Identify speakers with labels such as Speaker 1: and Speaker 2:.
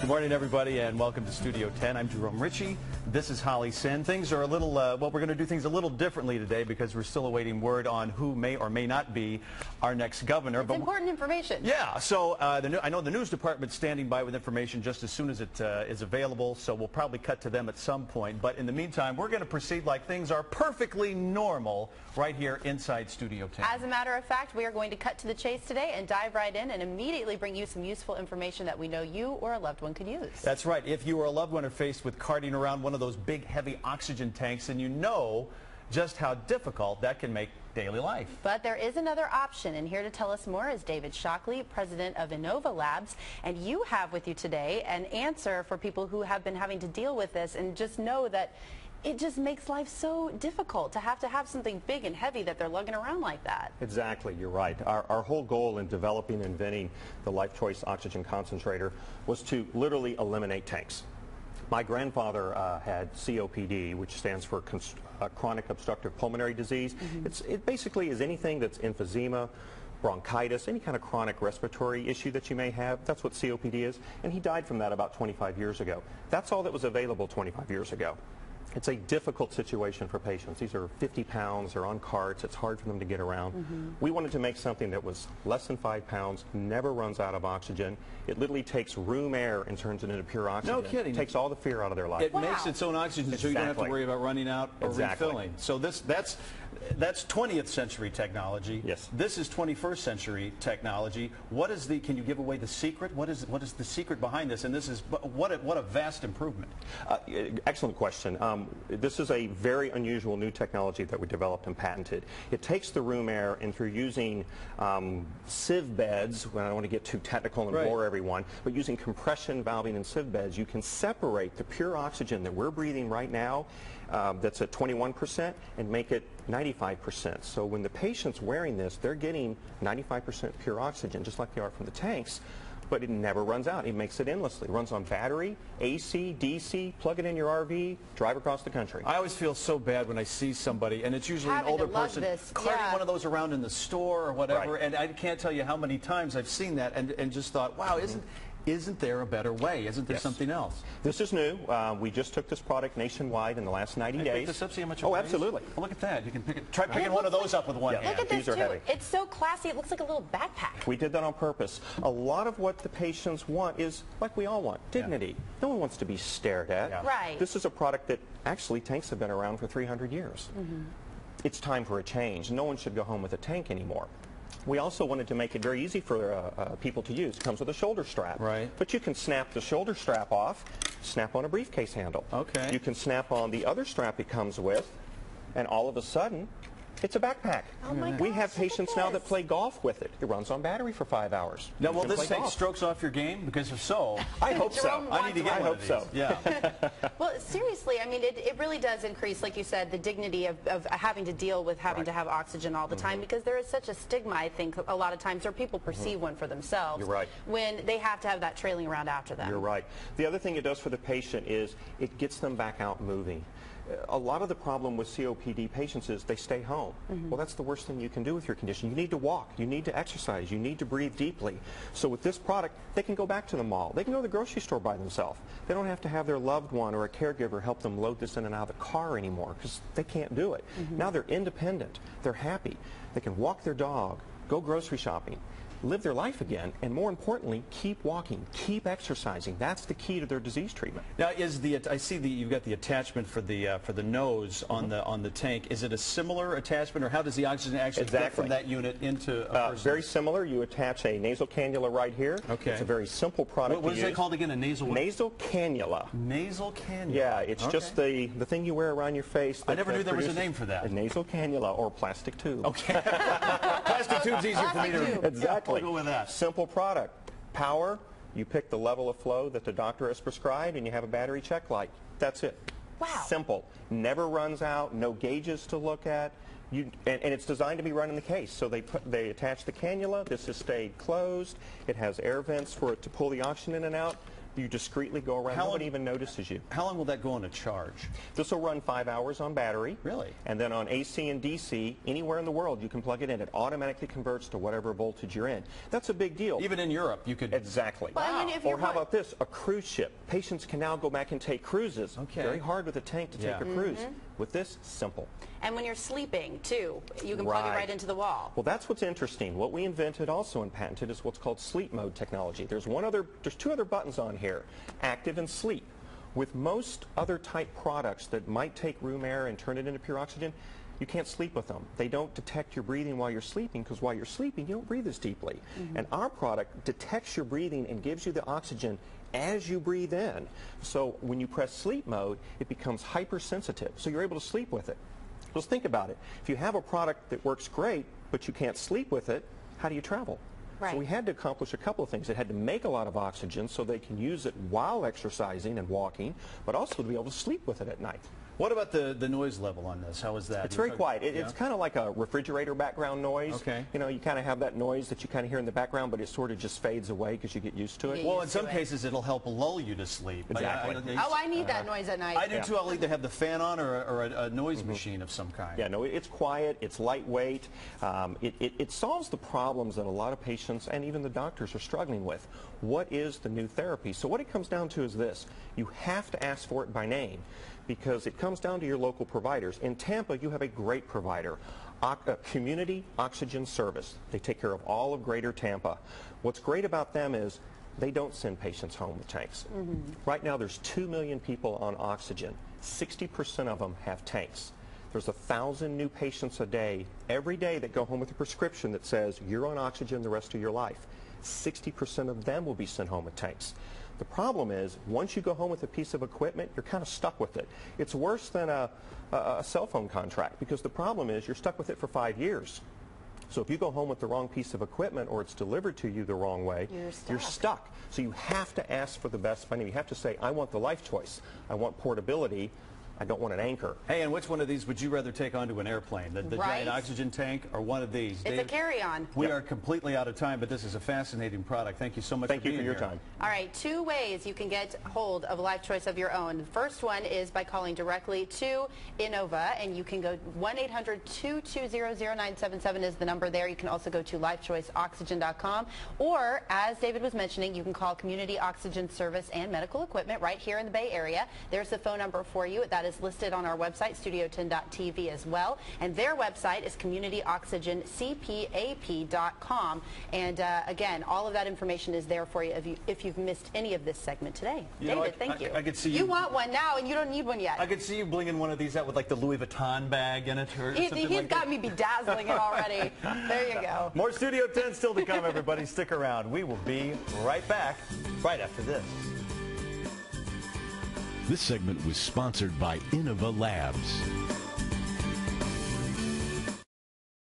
Speaker 1: Good morning, everybody, and welcome to Studio 10. I'm Jerome Ritchie. This is Holly Sin. Things are a little, well, we're going to do things a little differently today because we're still awaiting word on who may or may not be our next governor.
Speaker 2: It's important information.
Speaker 1: Yeah, so I know the news department's standing by with information just as soon as it is available, so we'll probably cut to them at some point. But in the meantime, we're going to proceed like things are perfectly normal right here inside Studio 10.
Speaker 2: As a matter of fact, we are going to cut to the chase today and dive right in and immediately bring you some useful information that we know you or a loved one could use.
Speaker 1: That's right. If you or a loved one are faced with carting around one of those big, heavy oxygen tanks, and you know just how difficult that can make daily life.
Speaker 2: But there is another option, and here to tell us more is David Shockley, president of Inova Labs. And you have with you today an answer for people who have been having to deal with this and just know that it just makes life so difficult to have something big and heavy that they're lugging around like that.
Speaker 3: Exactly, you're right. Our whole goal in developing and inventing the LifeChoice oxygen concentrator was to literally eliminate tanks. My grandfather had COPD, which stands for Chronic Obstructive Pulmonary Disease. It basically is anything that's emphysema, bronchitis, any kind of chronic respiratory issue that you may have. That's what COPD is. And he died from that about 25 years ago. That's all that was available 25 years ago. It's a difficult situation for patients. These are 50 pounds, they're on carts, it's hard for them to get around. We wanted to make something that was less than 5 pounds, never runs out of oxygen. It literally takes room air and turns it into pure oxygen.
Speaker 1: No kidding.
Speaker 3: It takes all the fear out of their life.
Speaker 1: It makes its own oxygen, so you don't have to worry about running out or refilling. So that's 20th century technology.
Speaker 3: Yes.
Speaker 1: This is 21st century technology. What is the, can you give away the secret? What is the secret behind this? And this is, what a vast improvement.
Speaker 3: Excellent question. This is a very unusual new technology that we developed and patented. It takes the room air, and through using sieve beds, when I don't want to get too technical and bore everyone, but using compression valving and sieve beds, you can separate the pure oxygen that we're breathing right now, that's at 21%, and make it 95%. So when the patient's wearing this, they're getting 95% pure oxygen, just like they are from the tanks. But it never runs out. It makes it endlessly. It runs on battery, AC, DC, plug it in your RV, drive across the country.
Speaker 1: I always feel so bad when I see somebody, and it's usually an older person, carting one of those around in the store or whatever, and I can't tell you how many times I've seen that and just thought, wow, isn't there a better way? Isn't there something else?
Speaker 3: This is new. We just took this product nationwide in the last 90 days.
Speaker 1: Pick this up, see how much it
Speaker 3: weighs?
Speaker 1: Oh,
Speaker 3: absolutely.
Speaker 1: Well, look at that. You can pick it. Try picking one of those up with one hand.
Speaker 2: Look at this,
Speaker 3: These are heavy.
Speaker 2: It's so classy. It looks like a little backpack.
Speaker 3: We did that on purpose. A lot of what the patients want is, like we all want, dignity. No one wants to be stared at.
Speaker 2: Right.
Speaker 3: This is a product that actually tanks have been around for 300 years. It's time for a change. No one should go home with a tank anymore. We also wanted to make it very easy for people to use. It comes with a shoulder strap.
Speaker 1: Right.
Speaker 3: But you can snap the shoulder strap off, snap on a briefcase handle.
Speaker 1: Okay.
Speaker 3: You can snap on the other strap it comes with, and all of a sudden, it's a backpack.
Speaker 2: Oh my gosh,
Speaker 3: we have patients now that play golf with it. It runs on battery for 5 hours.
Speaker 1: Now, will this take strokes off your game? Because if so,
Speaker 3: I hope so.
Speaker 1: I need to get one of these.
Speaker 3: I hope so.
Speaker 1: Yeah.
Speaker 2: Well, seriously, I mean, it really does increase, like you said, the dignity of having to deal with having to have oxygen all the time, because there is such a stigma, I think, a lot of times, or people perceive one for themselves.
Speaker 3: You're right.
Speaker 2: When they have to have that trailing around after them.
Speaker 3: You're right. The other thing it does for the patient is it gets them back out moving. A lot of the problem with COPD patients is they stay home. Well, that's the worst thing you can do with your condition. You need to walk. You need to exercise. You need to breathe deeply. So with this product, they can go back to the mall. They can go to the grocery store by themselves. They don't have to have their loved one or a caregiver help them load this in and out of the car anymore, because they can't do it. Now they're independent. They're happy. They can walk their dog, go grocery shopping, live their life again, and more importantly, keep walking, keep exercising. That's the key to their disease treatment.
Speaker 1: Now, I see that you've got the attachment for the nose on the tank. Is it a similar attachment, or how does the oxygen actually get from that unit into a person?
Speaker 3: Very similar. You attach a nasal cannula right here.
Speaker 1: Okay.
Speaker 3: It's a very simple product.
Speaker 1: What is that called again? A nasal what?
Speaker 3: Nasal cannula.
Speaker 1: Nasal cannula.
Speaker 3: Yeah, it's just the thing you wear around your face.
Speaker 1: I never knew there was a name for that.
Speaker 3: A nasal cannula or plastic tube.
Speaker 1: Okay. Plastic tube's easier for me to.
Speaker 3: Exactly.
Speaker 1: I'll go with that.
Speaker 3: Simple product. Power, you pick the level of flow that the doctor has prescribed, and you have a battery check light. That's it.
Speaker 2: Wow.
Speaker 3: Simple. Never runs out, no gauges to look at. And it's designed to be run in the case. So they attach the cannula. This has stayed closed. It has air vents for it to pull the oxygen in and out. You discreetly go around. Nobody even notices you.
Speaker 1: How long will that go on a charge?
Speaker 3: This will run 5 hours on battery.
Speaker 1: Really?
Speaker 3: And then on AC and DC, anywhere in the world you can plug it in. It automatically converts to whatever voltage you're in. That's a big deal.
Speaker 1: Even in Europe, you could...
Speaker 3: Exactly.
Speaker 2: Well, I mean, if
Speaker 3: or how about this? A cruise ship. Patients can now go back and take cruises.
Speaker 1: Okay.
Speaker 3: Very hard with a tank to take a cruise. With this, simple.
Speaker 2: And when you're sleeping, too, you can plug it right into the wall.
Speaker 3: Well, that's what's interesting. What we invented also and patented is what's called sleep mode technology. There's two other buttons on here, active and sleep. With most other type products that might take room air and turn it into pure oxygen, you can't sleep with them. They don't detect your breathing while you're sleeping, because while you're sleeping, you don't breathe as deeply. And our product detects your breathing and gives you the oxygen as you breathe in. So when you press sleep mode, it becomes hypersensitive, so you're able to sleep with it. Let's think about it. If you have a product that works great, but you can't sleep with it, how do you travel?
Speaker 2: Right.
Speaker 3: So we had to accomplish a couple of things. It had to make a lot of oxygen so they can use it while exercising and walking, but also to be able to sleep with it at night.
Speaker 1: What about the noise level on this? How is that?
Speaker 3: It's very quiet. It's kind of like a refrigerator background noise.
Speaker 1: Okay.
Speaker 3: You know, you kind of have that noise that you kind of hear in the background, but it sort of just fades away because you get used to it.
Speaker 1: Well, in some cases, it'll help lull you to sleep.
Speaker 3: Exactly.
Speaker 2: I need that noise at night.
Speaker 1: I do too. I'll either have the fan on or a noise machine of some kind.
Speaker 3: Yeah, no, it's quiet, it's lightweight. It solves the problems that a lot of patients and even the doctors are struggling with. What is the new therapy? So what it comes down to is this. You have to ask for it by name, because it comes down to your local providers. In Tampa, you have a great provider, Community Oxygen Service. They take care of all of Greater Tampa. What's great about them is they don't send patients home with tanks. Right now, there's 2 million people on oxygen. 60% of them have tanks. There's 1,000 new patients a day, every day, that go home with a prescription that says you're on oxygen the rest of your life. 60% of them will be sent home with tanks. The problem is, once you go home with a piece of equipment, you're kind of stuck with it. It's worse than a cell phone contract, because the problem is you're stuck with it for 5 years. So if you go home with the wrong piece of equipment, or it's delivered to you the wrong way, you're stuck. So you have to ask for the best by name. You have to say, I want the LifeChoice. I want portability. I don't want an anchor.
Speaker 1: Hey, and which one of these would you rather take onto an airplane? The giant oxygen tank or one of these?
Speaker 2: It's a carry-on.
Speaker 1: We are completely out of time, but this is a fascinating product. Thank you so much for being here.
Speaker 3: Thank you for your time.
Speaker 2: All right, 2 ways you can get hold of LifeChoice of your own. The first one is by calling directly to Inova, and you can go 1-800-220-0977 is the number there. You can also go to lifechoiceoxygen.com, or, as David was mentioning, you can call Community Oxygen Service and Medical Equipment right here in the Bay Area. There's the phone number for you. That is listed on our website, studio10.tv, as well. And their website is communityoxygencpap.com. And again, all of that information is there for you if you've missed any of this segment today. David, thank you.
Speaker 1: I could see
Speaker 2: you want one now, and you don't need one yet.
Speaker 1: I could see you blinging one of these out with like the Louis Vuitton bag in it or something like that.
Speaker 2: He's got me bedazzling it already. There you go.
Speaker 1: More Studio 10 still to come, everybody. Stick around. We will be right back right after this.
Speaker 4: This segment was sponsored by Inova Labs.